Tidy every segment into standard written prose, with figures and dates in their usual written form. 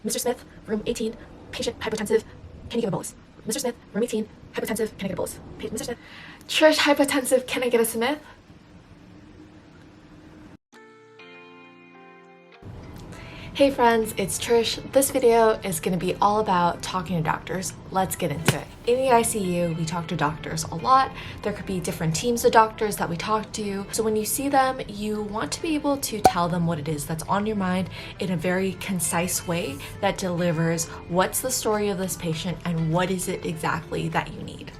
Mr. Smith, room 18, patient hypertensive, can you give a bolus? Mr. Smith, room 18, hypertensive, can I get a bolus? Mr. Smith, Trish, hypertensive, can I get a Smith? Hey friends, it's Trish. This video is going to be all about talking to doctors. Let's get into it. In the ICU, we talk to doctors a lot. There could be different teams of doctors that we talk to. So when you see them, you want to be able to tell them what it is that's on your mind in a very concise way that delivers what's the story of this patient and what is it exactly that you need.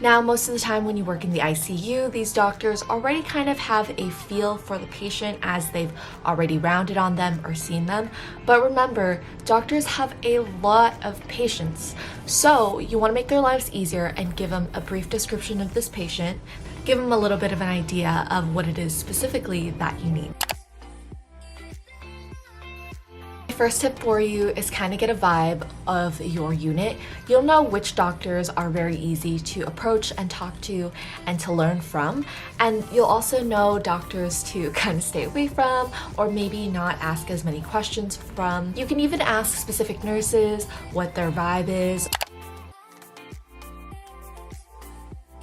Now, most of the time when you work in the ICU, these doctors already kind of have a feel for the patient as they've already rounded on them or seen them. But remember, doctors have a lot of patients. So you want to make their lives easier and give them a brief description of this patient, give them a little bit of an idea of what it is specifically that you need. First tip for you is kind of get a vibe of your unit. You'll know which doctors are very easy to approach and talk to and to learn from, and you'll also know doctors to kind of stay away from or maybe not ask as many questions from. You can even ask specific nurses what their vibe is.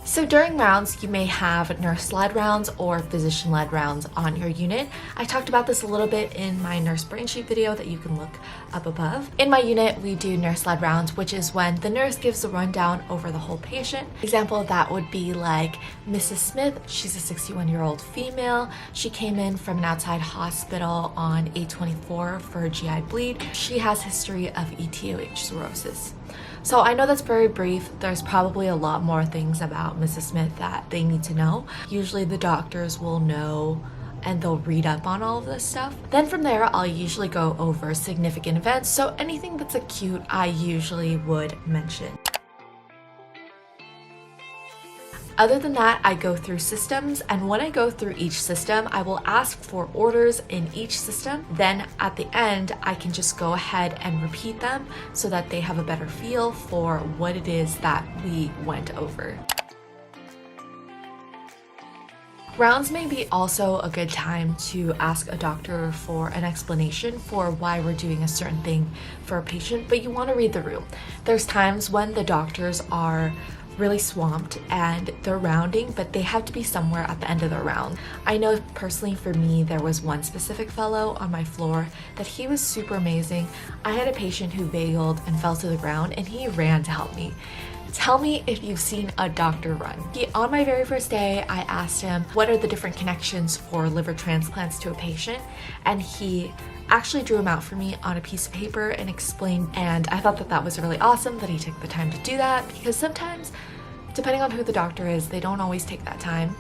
So during rounds, you may have nurse-led rounds or physician-led rounds on your unit. I talked about this a little bit in my nurse brain sheet video that you can look up above. In my unit, we do nurse-led rounds, which is when the nurse gives a rundown over the whole patient. Example of that would be like Mrs. Smith. She's a 61-year-old female. She came in from an outside hospital on 8/24 for a GI bleed. She has history of ETOH cirrhosis. So I know that's very brief. There's probably a lot more things about Mrs. Smith that they need to know. Usually the doctors will know and they'll read up on all of this stuff. Then from there, I'll usually go over significant events. So anything that's acute, I usually would mention. Other than that, I go through systems, and when I go through each system, I will ask for orders in each system. Then at the end, I can just go ahead and repeat them so that they have a better feel for what it is that we went over. Rounds may be also a good time to ask a doctor for an explanation for why we're doing a certain thing for a patient, but you want to read the room. There's times when the doctors are really swamped and they're rounding, but they have to be somewhere at the end of their round. I know personally for me, there was one specific fellow on my floor that he was super amazing. I had a patient who vagaled and fell to the ground and he ran to help me. Tell me if you've seen a doctor run. On my very first day, I asked him what are the different connections for liver transplants to a patient, and he actually drew them out for me on a piece of paper and explained, and I thought that that was really awesome that he took the time to do that, because sometimes, depending on who the doctor is, they don't always take that time.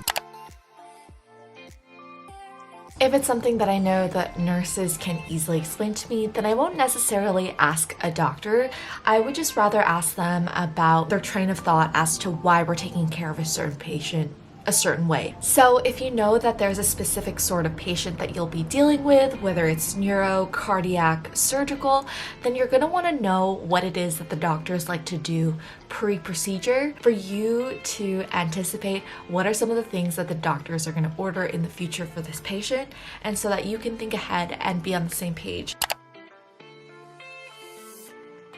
If it's something that I know that nurses can easily explain to me, then I won't necessarily ask a doctor. I would just rather ask them about their train of thought as to why we're taking care of a certain patient a certain way. So if you know that there's a specific sort of patient that you'll be dealing with, whether it's neuro, cardiac, surgical, then you're gonna wanna know what it is that the doctors like to do pre-procedure for you to anticipate what are some of the things that the doctors are gonna order in the future for this patient, and so that you can think ahead and be on the same page.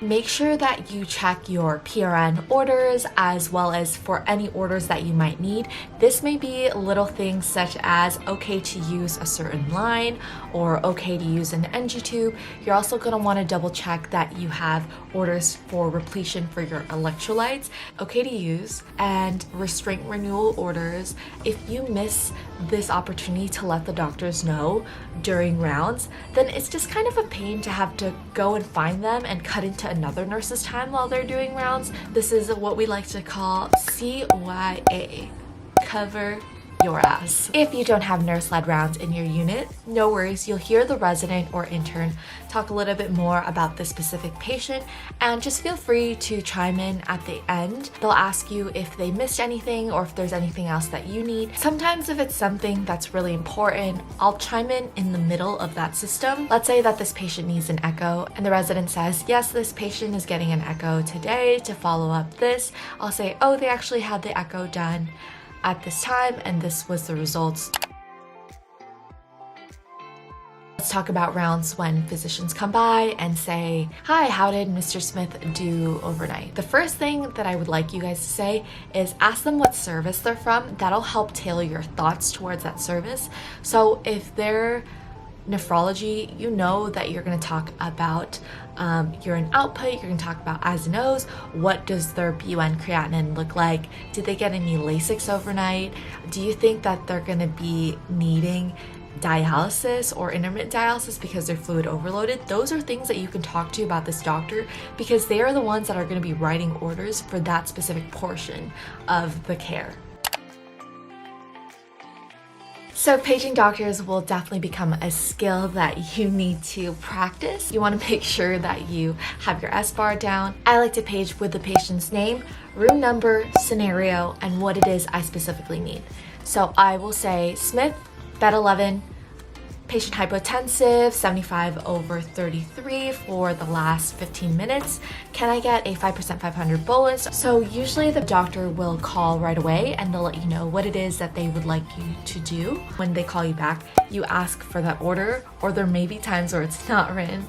Make sure that you check your PRN orders as well as for any orders that you might need. This may be little things such as okay to use a certain line or okay to use an NG tube. You're also going to want to double check that you have orders for repletion for your electrolytes, okay to use, and restraint renewal orders. If you miss this opportunity to let the doctors know during rounds, then it's just kind of a pain to have to go and find them and cut into another nurse's time while they're doing rounds. This is what we like to call CYA, cover your ass. If you don't have nurse-led rounds in your unit, no worries, you'll hear the resident or intern talk a little bit more about the specific patient, and just feel free to chime in at the end. They'll ask you if they missed anything or if there's anything else that you need. Sometimes if it's something that's really important, I'll chime in the middle of that system. Let's say that this patient needs an echo and the resident says, yes, this patient is getting an echo today to follow up this. I'll say, oh, they actually had the echo done at this time and this was the results. Let's talk about rounds when physicians come by and say, "Hi, how did Mr. Smith do overnight?" The first thing that I would like you guys to say is ask them what service they're from. That'll help tailor your thoughts towards that service. So if they're nephrology, you know that you're going to talk about urine output, you're going to talk about I's and O's, what does their BUN creatinine look like, did they get any Lasix overnight, do you think that they're going to be needing dialysis or intermittent dialysis because they're fluid overloaded. Those are things that you can talk to about this doctor because they are the ones that are going to be writing orders for that specific portion of the care. So paging doctors will definitely become a skill that you need to practice. You want to make sure that you have your S-bar down. I like to page with the patient's name, room number, scenario, and what it is I specifically need. So I will say, Smith, bed 11, patient hypotensive, 75/33 for the last 15 minutes. Can I get a 5% 500 bolus? So usually the doctor will call right away and they'll let you know what it is that they would like you to do. When they call you back, you ask for that order, or there may be times where it's not written.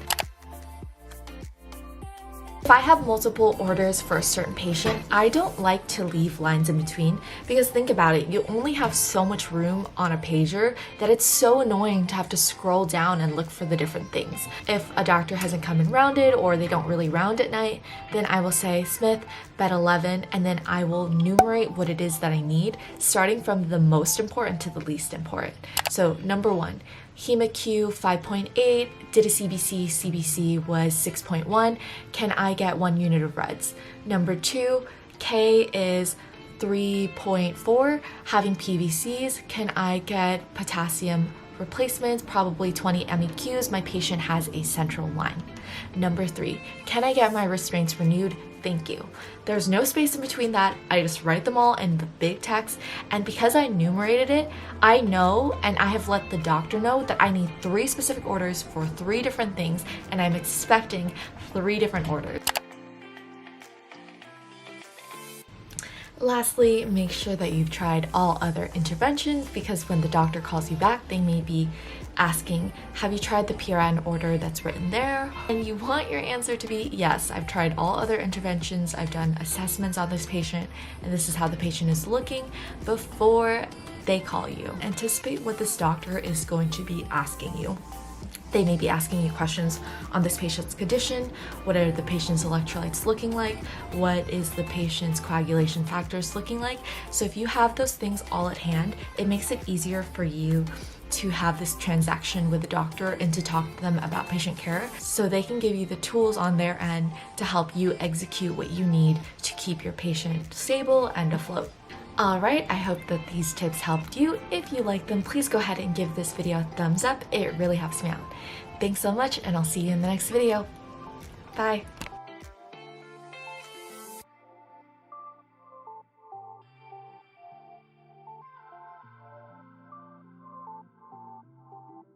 If I have multiple orders for a certain patient, I don't like to leave lines in between because think about it, you only have so much room on a pager that it's so annoying to have to scroll down and look for the different things. If a doctor hasn't come in rounded or they don't really round at night, then I will say Smith, bed 11, and then I will enumerate what it is that I need, starting from the most important to the least important. So number 1, HemoQ 5.8, did a CBC, CBC was 6.1, can I get 1 unit of Reds? Number 2, K is 3.4, having PVCs, can I get potassium replacements, probably 20 MEQs, my patient has a central line. Number 3, can I get my restraints renewed? Thank you. There's no space in between that. I just write them all in the big text, and because I enumerated it, I know and I have let the doctor know that I need 3 specific orders for 3 different things, and I'm expecting 3 different orders. Lastly, make sure that you've tried all other interventions because when the doctor calls you back, they may be asking, have you tried the PRN order that's written there? And you want your answer to be, yes, I've tried all other interventions, I've done assessments on this patient, and this is how the patient is looking before they call you. Anticipate what this doctor is going to be asking you. They may be asking you questions on this patient's condition. What are the patient's electrolytes looking like? What is the patient's coagulation factors looking like? So if you have those things all at hand, it makes it easier for you to have this transaction with the doctor and to talk to them about patient care so they can give you the tools on their end to help you execute what you need to keep your patient stable and afloat. Alright, I hope that these tips helped you. If you like them, please go ahead and give this video a thumbs up. It really helps me out. Thanks so much, and I'll see you in the next video. Bye!